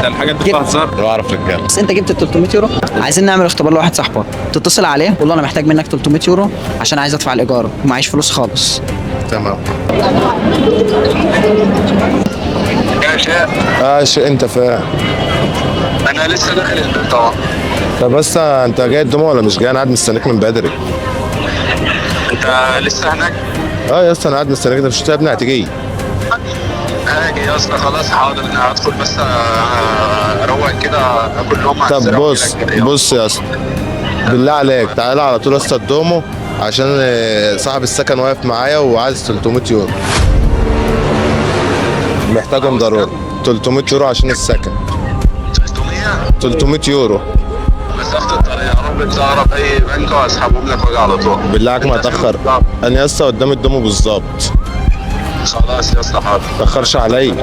ده الحاجات دي فيها هزار. بعرف رجاله. بس انت جبت ال 300 يورو. عايزين نعمل اختبار لواحد صاحبك، تتصل عليه قول له انا محتاج منك 300 يورو عشان عايز ادفع الايجار ومعيش فلوس خالص. تمام. يا شيخ انت فاهم. انا لسه داخل البيت طبعا. طب بس انت جاي الدموع ولا مش جاي؟ انا قاعد مستنيك من بدري. انت لسه هناك؟ اه يا اسطى انا قاعد مستنيك، انت مش سايبني هتيجي. هاجي يا اسطى خلاص حاضر، انا هدخل بس اروق كده اكل لهم. طب بص يا اسطى، بالله عليك تعالى على طول يا اسطى الدومو، عشان صاحب السكن واقف معايا وعايز 300 يورو. محتاجهم ضروري 300 يورو عشان السكن. 300 يورو مسافة الطريق يا رب تزهرب اي بنك واسحبهم لك واجي على طول. بالله عليك ما تاخر. انا يا اسطى قدام الدومو بالظبط. خلاص يا اسطى حاضر. ما تاخرش عليا.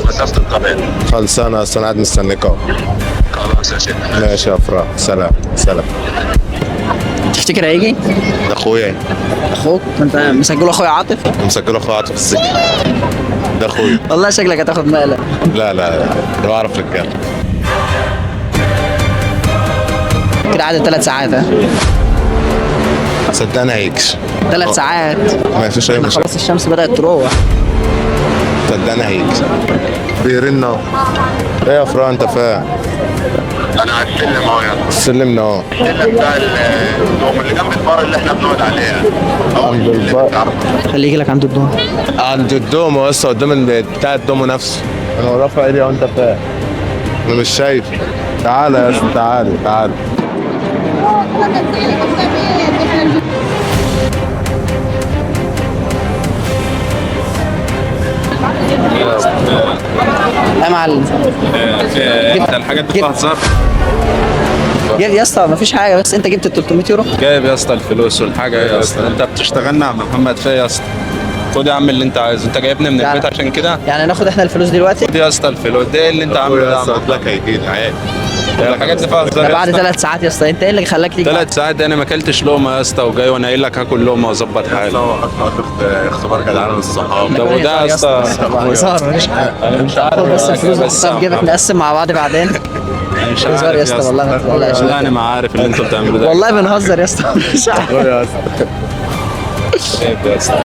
مسافة الطريق. خلصانه يا اسطى، انا قاعد مستنيك اهو. خلاص يا شيخ. ماشي يا افراح، سلام سلام. تفتكر هيجي؟ ده اخويا. اخوك؟ انت مسجله اخويا عاطف؟ مسجله اخويا عاطف السكن. ده اخويا. والله شكلك هتاخد مقلب. لا لا لا، انا بعرف رجاله. كده قعدت 3 ساعات. ها؟ صدقني هيكش. 3 ساعات. ما فيش اي مشكله. خلاص الشمس بدأت تروح. صدقني هيكش. بيرن اهو. ايه يا افراح انت فاهم؟ انا على السلم اهو يلا. سلمنا اهو. السلم بتاع الدوم اللي جنب البار اللي احنا بنقعد عليها. عند البار. خليه يجي لك عند الدوم. عند الدومو لسه قدام بتاع الدومو نفسه. انا ورافع ايدي وانت فاهم. انا مش شايف. تعالى يا اسطى، تعالى تعالى. يا معلم ده الحاجات دي فيها هزار. يا اسطى مفيش حاجه، بس انت جبت ال 300 يورو. جايب يا اسطى الفلوس والحاجه يا اسطى. انت بتشتغلنا يا عم محمد فيا يا اسطى. خد يا عم اللي انت عايزه، انت جايبني من البيت عشان كده. يعني ناخد احنا الفلوس دلوقتي؟ خد يا اسطى الفلوس، ده اللي انت عامله ده يا عم. لك هيجي عادي. الحاجات دي فيها هزار ده يا بعد اسطى. 3 ساعات يا اسطى، انت ايه اللي خلاك تيجي؟ 3 ساعات دي انا ما اكلتش لقمه يا اسطى، وجاي وانا قايل لك هاكل لقمه واظبط حالي. اختبار جدعان من الصحاب. طب وده يا اسطى هزار مفيش حاجه. انا مش عارف خد بس يا الفلوس اسطى، بحطها في جيبك نقسم مع بعض بعدين. انا مش هزار عارف يا اسطى والله ما تقلقش. لا انا ما عارف اللي انتوا بتعملوه ده. والله بنهزر يا اسطى. مش عارف. يا اسطى. يا اسطى